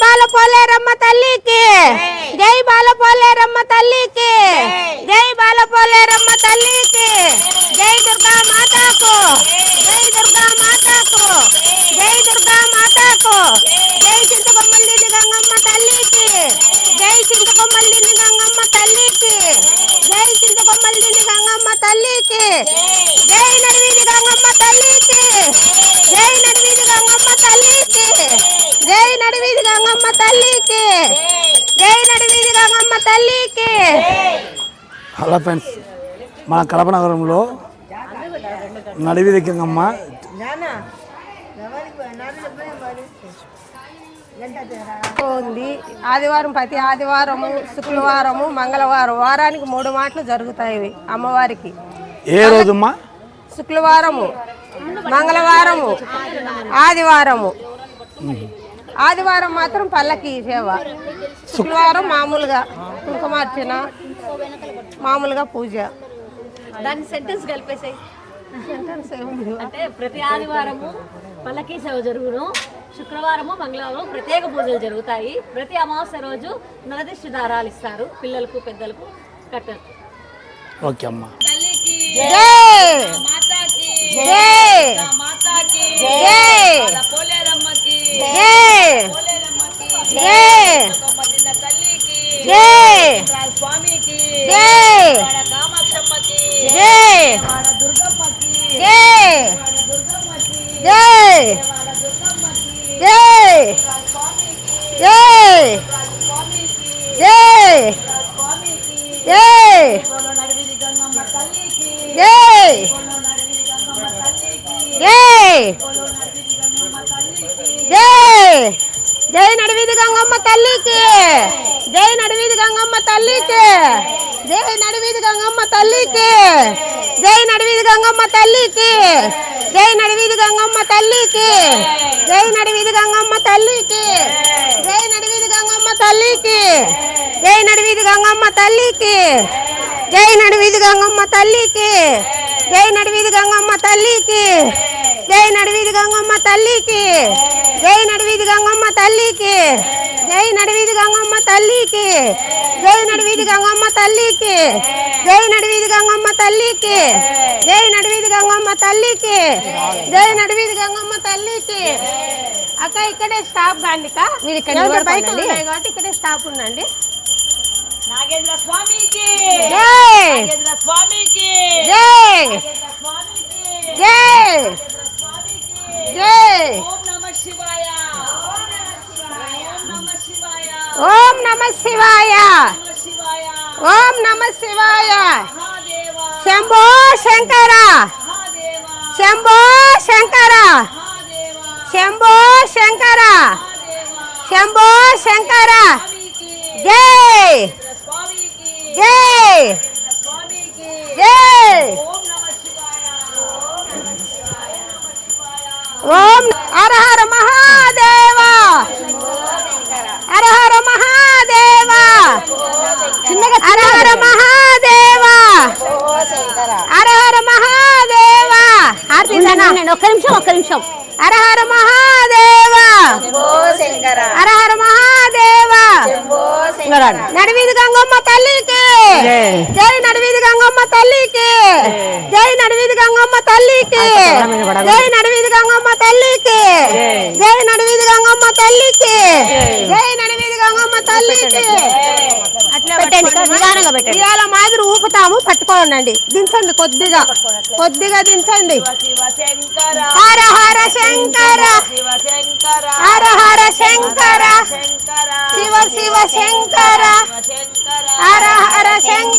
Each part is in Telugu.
బాలపోలేరమ్మ తల్లికి జై బాలపోలేరమ్మ తల్లికి జై బాలపోలేరమ్మ తల్లికి జై దుర్గా మాతాకు జై దుర్గా మాతాకు జై దుర్గా మాతాకు జై చింతకొమ్మల్లి గంగమ్మ తల్లికి జై చింతకొమ్మల్లి గంగమ్మ తల్లికి జై చింతకొమ్మల్లి గంగమ్మ తల్లికి జై నడివీధి గంగమ్మ తల్లికి జై నడివీధి గంగమ్మ తల్లికి జై నడివీధి గంగమ్మ తల్లికి జై నడివీధి గంగమ్మ తల్లికి. హలో ఫ్రెండ్స్, మన కడప నగరంలో నడివీధి గంగమ్మ ఉంది. ఆదివారం ప్రతి ఆదివారము, శుక్రవారము, మంగళవారం వారానికి 3 మాటలు జరుగుతాయి అమ్మవారికి. ఏ రోజుమ్మా? శుక్రవారము, మంగళవారము, ఆదివారము. ఆదివారం మాత్రం పల్లకి సేవ, శుక్రవారం మామూలుగా కుంకుమార్చన, మామూలుగా పూజ. దాని సెంటెన్స్ కలిపేసాయి. అంటే ప్రతి ఆదివారము పల్లకి సేవ జరుగును, శుక్రవారము మంగళవారం ప్రత్యేక పూజలు జరుగుతాయి. ప్రతి అమావాస్య రోజు నరదిష్టి దారాలు ఇస్తారు పిల్లలకు పెద్దలకు కట్టరు. ఓకే అమ్మా. జై నడివీధి గంగమ్మ తల్లికి జై నడివీధి గంగమ్మ తల్లికి జై నడివీధి గంగమ్మ తల్లికి జై నడివీధి గంగమ్మ తల్లికి జై నడివీధి గంగమ్మ తల్లికి జై నడివీధి గంగమ్మ తల్లికి జై నడివీధి గంగమ్మ తల్లికి జై నడివీధి గంగమ్మ తల్లికి జై నడివీధి గంగమ్మ తల్లికి జై నడివీధి గంగమ్మ తల్లికి జై నడివీధి గంగమ్మ తల్లికి జై నడివీధి గంగమ్మ తల్లికి జై నడివీధి గంగమ్మ తల్లికి జై నడివీధి గంగమ్మ తల్లికి జై నడివీధి గంగమ్మ తల్లికి జై నడివీధి గంగమ్మ తల్లికి జై నడివీధి గంగమ్మ తల్లికి. అక్క ఇక్కడే స్టాప్ కాండిక, మీరు ఇక్కడ బైక్ ఉన్నాయి కాబట్టి ఇక్కడే స్టాప్ ఉందండి. నాగేంద్ర స్వామికి జై, నాగేంద్ర స్వామికి జై, జై, జై. ఓం నమః శివాయ, ఓం నమః శివాయ, ఓం నమః శివాయ, శివాయ ఓం నమః శివాయ. మహాదేవ శంభో శంకర, మహాదేవ శంభో శంకర, మహాదేవ శంభో శంకర, శంభో శంకర. స్వామికి జై, స్వామికి జై, స్వామికి జై. ఓం నమః శివాయ, ఓం హర హర మహాదేవ, హర హర మహాదేవ, హర హర మహాదేవ, హర హర మహాదేవ. ఒక్క నిమిషం హర హర మహాదేవ, హర హర మహాదేవ. నడివీధి గంగమ్మ తల్లికి జై, నడివీధి గంగమ్మ తల్లికి జై, నడివీధి గంగమ్మ తల్లికి జై, నడివీధి గంగమ్మ తల్లికి జై, నడివీధి గంగమ్మ తల్లికి జై, నడివీధి గంగమ్మ తల్లికి. అట్లా నిదానంగా పెట్టండి. ఇవాళ మాదిరి ఊపుతాము, పట్టుకోండి. దించండి, కొద్దిగా కొద్దిగా దించండి. హర హర శంకర, హర హర శంకర, శివ శివ శంకర, హర హర శంకర.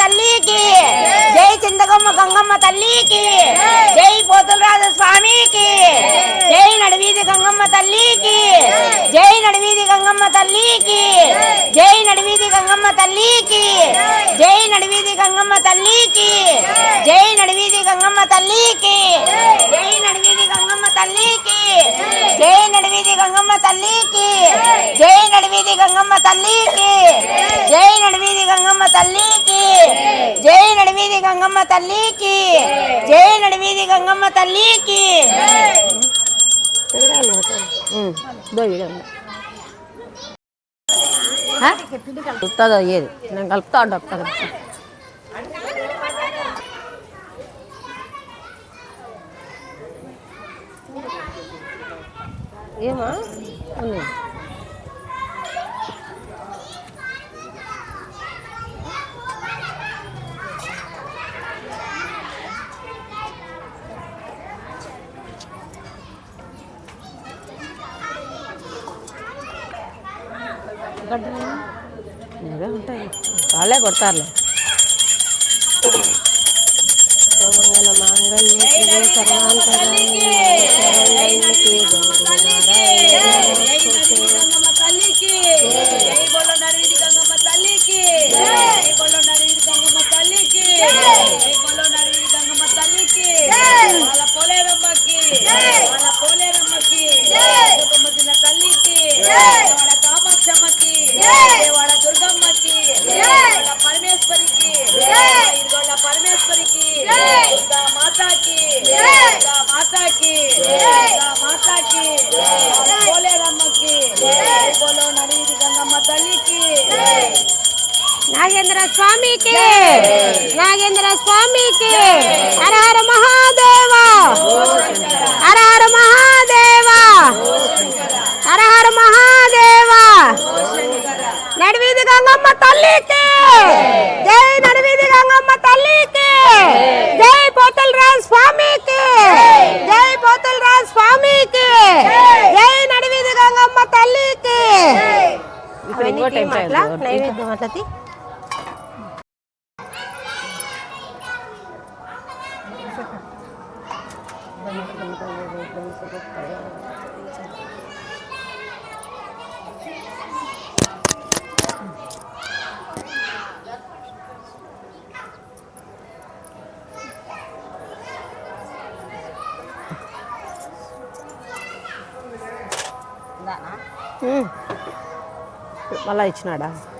తల్లికి జై చింతకొమ్మ గంగమ్మ తల్లికి జై పోతులరాజు స్వామికి జై నడివీధి గంగమ్మ తల్లికి జై నడివీధి గంగమ్మ తల్లికి జై నడివీధి గంగమ్మ తల్లికి జై నడివీధి గంగమ్మ తల్లికి జై నడివీధి గంగమ్మ తల్లికి జై నడివీధి గంగమ్మ తల్లికి జై నడివీధి గంగమ్మ తల్లికి జై నడివీధి గంగమ్మ తల్లికి జై నడివీధి గంగమ్మ తల్లికి జై నడివీధి గంగమ్మ తల్లికి జై నడివీధి గంగమ్మ తల్లికి కలుపుతుందో ఏది నేను కలుపుతా ఉంటా ఏమా ఉంది ఇవే ఉంటాయి వాళ్ళే కొడతారులే మంగళ మాంగళ్య కామాక్షమ్మకి దుర్గమ్మకి పరమేశ్వరికి పరమేశ్వరికి మాతాకి మాతాకి మాతాకి పోలేరమ్మకి బోలో నడివీధి గంగమ్మ తల్లికి నాగేంద్ర స్వామికి నాగేంద్ర స్వామికి హర హర మహాదేవ హర హర మహాదేవ హర హర మహాదేవ నడివీధి గంగమ్మ తల్లికి జై నడివీధి గంగమ్మ తల్లికి జై పోతులరాజు స్వామికి జై పోతులరాజు స్వామికి జై నడివీధి గంగమ్మ తల్లికి నైవేద్యం అట్లా మళ్ళా ఇచ్చినాడా